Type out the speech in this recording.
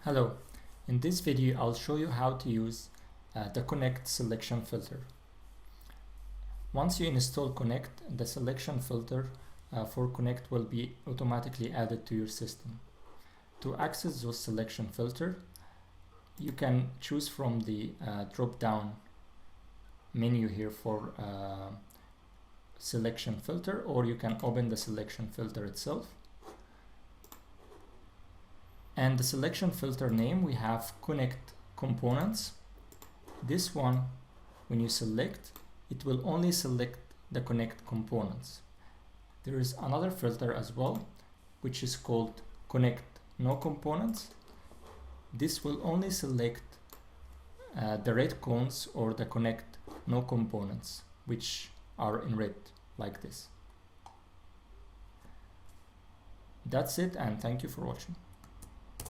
Hello, in this video I'll show you how to use the Qnect selection filter. Once you install Qnect, the selection filter for Qnect will be automatically added to your system. To access those selection filter, you can choose from the drop-down menu here for selection filter, or you can open the selection filter itself. And the selection filter name, we have Qnect components. This one, when you select, it will only select the Qnect components. There is another filter as well, which is called Qnect no components. This will only select the red cones or the Qnect no components, which are in red like this. That's it, and thank you for watching.